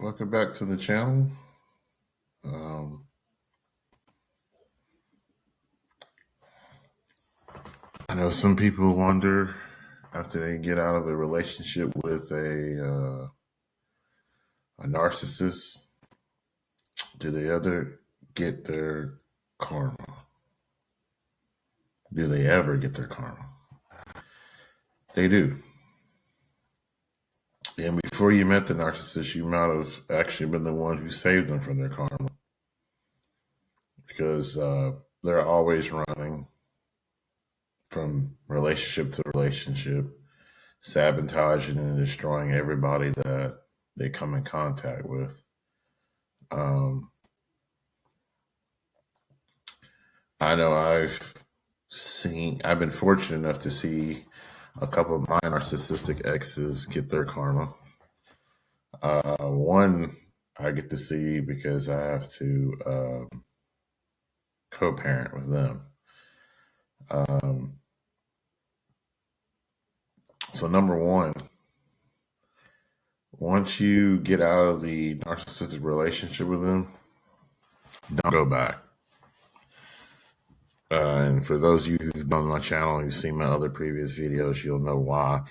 Welcome back to the channel. Um, I know some people wonder after they get out of a relationship with a narcissist, do they ever get their karma? Do they ever get their karma? They do. And before you met the narcissist, you might have actually been the one who saved them from their karma, because they're always running from relationship to relationship, sabotaging and destroying everybody that they come in contact with. I know I've been fortunate enough to see a couple of my narcissistic exes get their karma. One I get to see because I have to co-parent with them. So number one, once you get out of the narcissistic relationship with them, don't go back. And for those of you who've been on my channel and you've seen my other previous videos, you'll know why.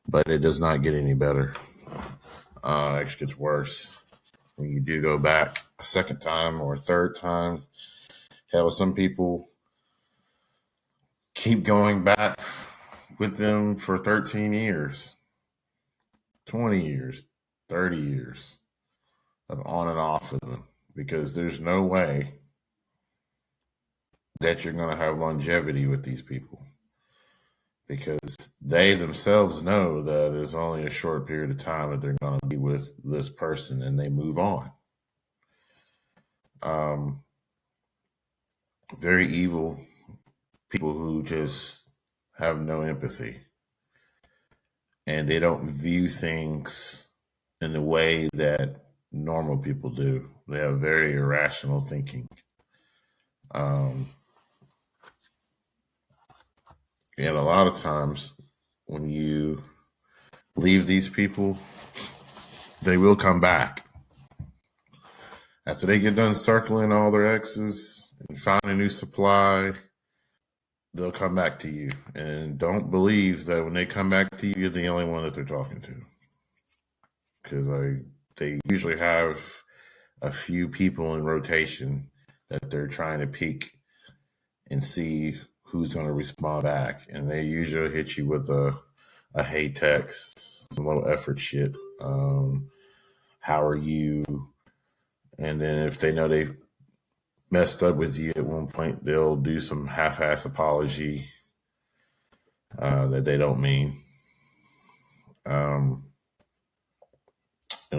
But it does not get any better. It actually gets worse when you do go back a second time or a third time. Hell, some people keep going back with them for 13 years, 20 years, 30 years of on and off with them, because there's no way that you're going to have longevity with these people, because they themselves know that it's only a short period of time that they're going to be with this person and they move on. Very evil people who just have no empathy, and they don't view things in the way that normal people do. They have very irrational thinking. And a lot of times when you leave these people, they will come back. After they get done circling all their exes and find a new supply, they'll come back to you. And don't believe that when they come back to you, you're the only one that they're talking to. Because they usually have a few people in rotation that they're trying to peek and see who's going to respond back. And they usually hit you with a hey text, some little effort shit. How are you? And then if they know they messed up with you at one point, they'll do some half-ass apology that they don't mean. And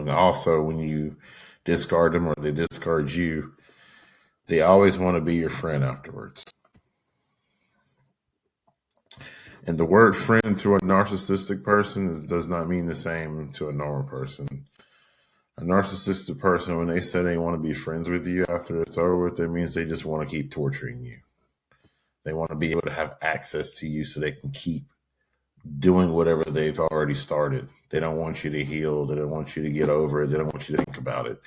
also, when you discard them or they discard you, they always want to be your friend afterwards. And the word friend to a narcissistic person does not mean the same to a normal person. A narcissistic person, when they say they want to be friends with you after it's over with, that means they just want to keep torturing you. They want to be able to have access to you so they can keep doing whatever they've already started. They don't want you to heal. They don't want you to get over it. They don't want you to think about it.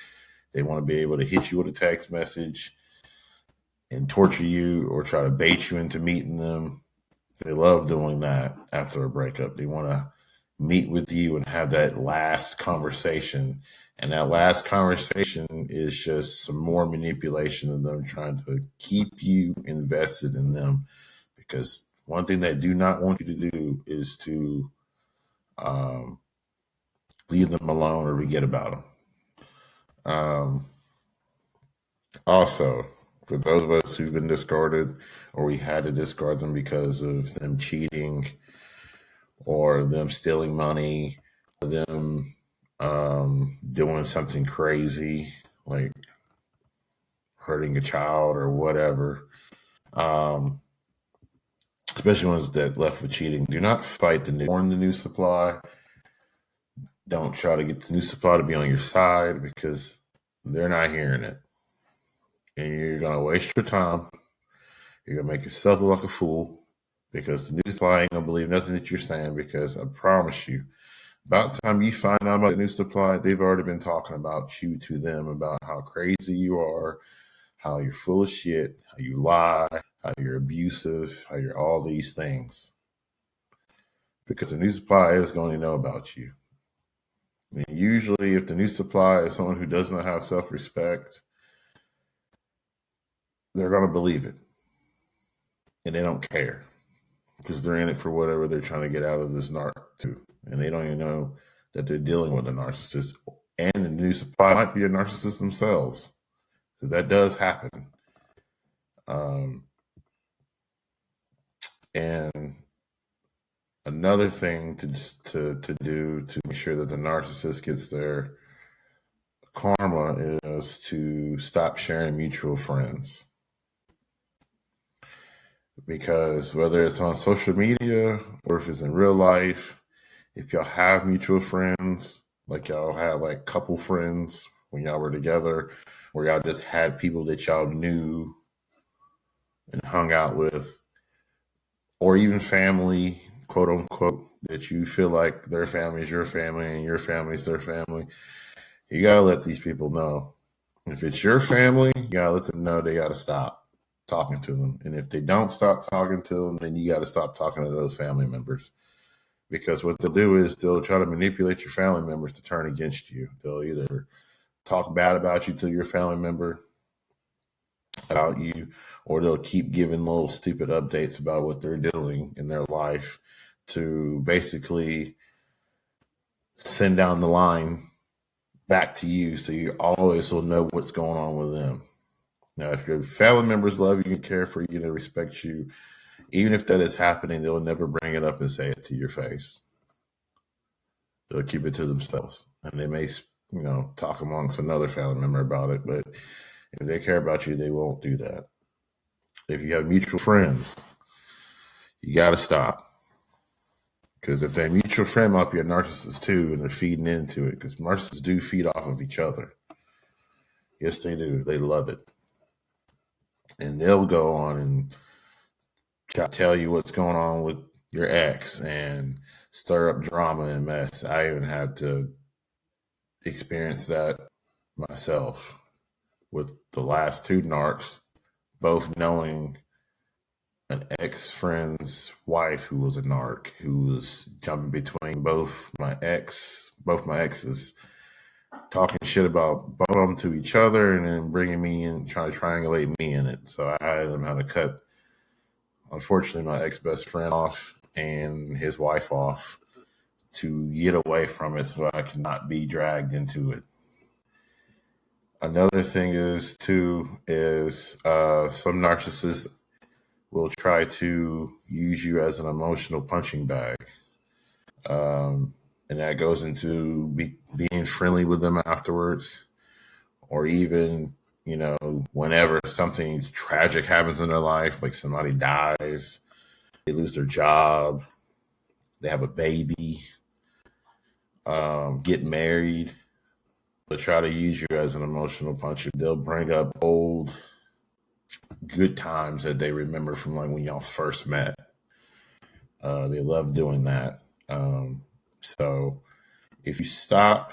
They want to be able to hit you with a text message and torture you or try to bait you into meeting them. They love doing that after a breakup. They want to meet with you and have that last conversation. And that last conversation is just some more manipulation of them trying to keep you invested in them. Because one thing they do not want you to do is to leave them alone or forget about them. Also, for those of us who've been discarded or we had to discard them because of them cheating or them stealing money or them doing something crazy like hurting a child or whatever, especially ones that left with cheating, do not fight the new supply. Don't try to get the new supply to be on your side, because they're not hearing it. And you're going to waste your time. You're going to make yourself look like a fool, because the new supply ain't going to believe nothing that you're saying, because I promise you, About the time you find out about the new supply, they've already been talking about you to them, about how crazy you are, how you're full of shit, how you lie, how you're abusive, how you're all these things. Because the new supply is going to know about you. And usually, if the new supply is someone who does not have self-respect, they're going to believe it. And they don't care because they're in it for whatever they're trying to get out of this narc too. And they don't even know that they're dealing with a narcissist. And the new supply might be a narcissist themselves, because that does happen. And another thing to do to make sure that the narcissist gets their karma is to stop sharing mutual friends. Because whether it's on social media or if it's in real life, if y'all have mutual friends, like y'all had like couple friends when y'all were together, or y'all just had people that y'all knew and hung out with, or even family, quote unquote, that you feel like their family is your family and your family is their family, you gotta let these people know. If it's your family, you gotta let them know they gotta stop talking to them. And if they don't stop talking to them, then you gotta stop talking to those family members. Because what they'll do is they'll try to manipulate your family members to turn against you. They'll either talk bad about you to your family member, about you, or they'll keep giving little stupid updates about what they're doing in their life to basically send down the line back to you, so you always will know what's going on with them. Now, if your family members love you and care for you and respect you, even if that is happening, they'll never bring it up and say it to your face. They'll keep it to themselves, and they may, talk amongst another family member about it. But if they care about you, they won't do that. If you have mutual friends, you got to stop. Because if that mutual friend might be a narcissist too, and they're feeding into it, because narcissists do feed off of each other. Yes, they do. They love it. And they'll go on and try to tell you what's going on with your ex and stir up drama and mess. I even had to experience that myself with the last two narcs, both knowing an ex-friend's wife who was a narc, who was jumping between both my exes, talking shit about both of them to each other, and then bringing me in, trying to triangulate me in it. So I had him how to cut, unfortunately, my ex-best friend off and his wife off to get away from it so I could not be dragged into it. Another thing is some narcissists will try to use you as an emotional punching bag. And that goes into being friendly with them afterwards, or even, whenever something tragic happens in their life, like somebody dies, they lose their job, they have a baby, get married, they'll try to use you as an emotional puncher. They'll bring up old good times that they remember from like when y'all first met. They love doing that. So if you stop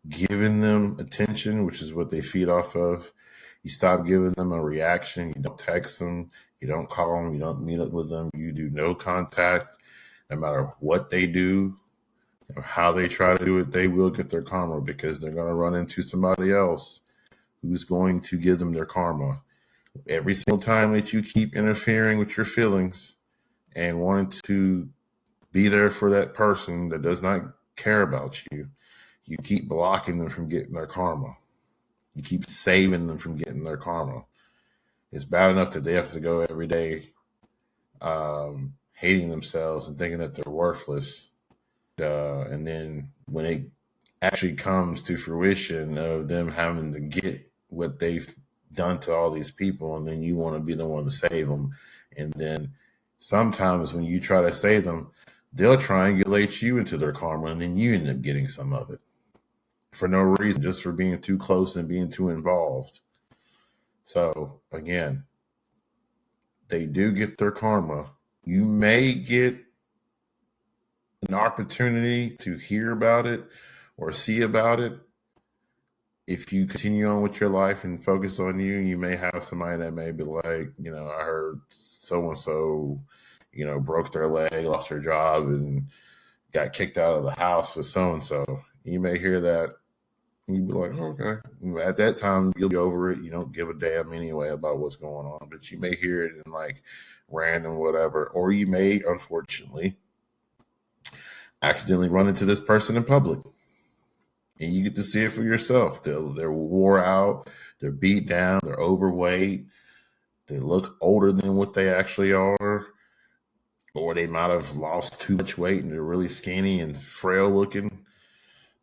giving them attention, which is what they feed off of, you stop giving them a reaction, you don't text them, you don't call them, you don't meet up with them, you do no contact, no matter what they do or how they try to do it, they will get their karma, because they're going to run into somebody else who's going to give them their karma. Every single time that you keep interfering with your feelings and wanting to be there for that person that does not care about you, you keep blocking them from getting their karma. You keep saving them from getting their karma. It's bad enough that they have to go every day hating themselves and thinking that they're worthless. And then when it actually comes to fruition of them having to get what they've done to all these people, and then you want to be the one to save them. And then sometimes when you try to save them, they'll triangulate you into their karma, and then you end up getting some of it for no reason, just for being too close and being too involved. So again, they do get their karma. You may get an opportunity to hear about it or see about it, if you continue on with your life and focus on you, you may have somebody that may be like, I heard so and so, broke their leg, lost their job, and got kicked out of the house with so and so. You may hear that and you'd be like, okay. At that time, you'll be over it. You don't give a damn anyway about what's going on, but you may hear it in like random whatever, or you may, unfortunately, accidentally run into this person in public. And you get to see it for yourself. They're wore out, they're beat down, they're overweight, they look older than what they actually are, or they might have lost too much weight and they're really skinny and frail looking.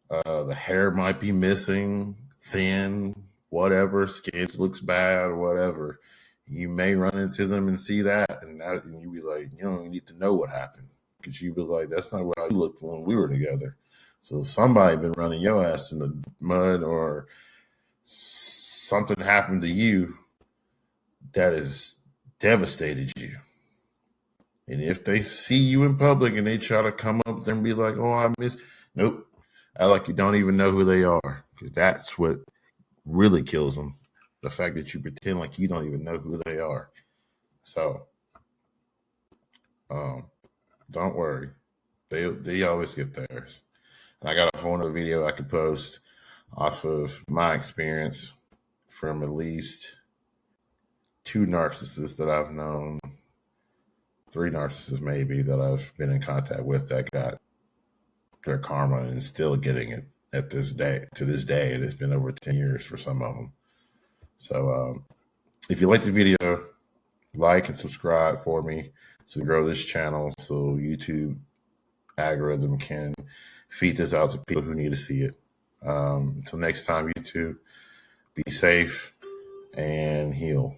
The hair might be missing, thin, whatever, skin looks bad or whatever. You may run into them and see that, and you be like, you don't even need to know what happened, because you be like, that's not how you looked when we were together. So somebody been running your ass in the mud, or something happened to you that has devastated you. And if they see you in public and they try to come up there and be like, oh, I miss, nope. I like you don't even know who they are, because that's what really kills them. The fact that you pretend like you don't even know who they are. So, don't worry. They always get theirs. And I got a whole other video I could post off of my experience from at least 2 narcissists that I've known, 3 narcissists maybe that I've been in contact with that got their karma and still getting it at this day. To this day, it has been over 10 years for some of them. So if you like the video, like and subscribe for me to grow this channel so YouTube algorithm can feed this out to people who need to see it. Until next time, YouTube, be safe and heal.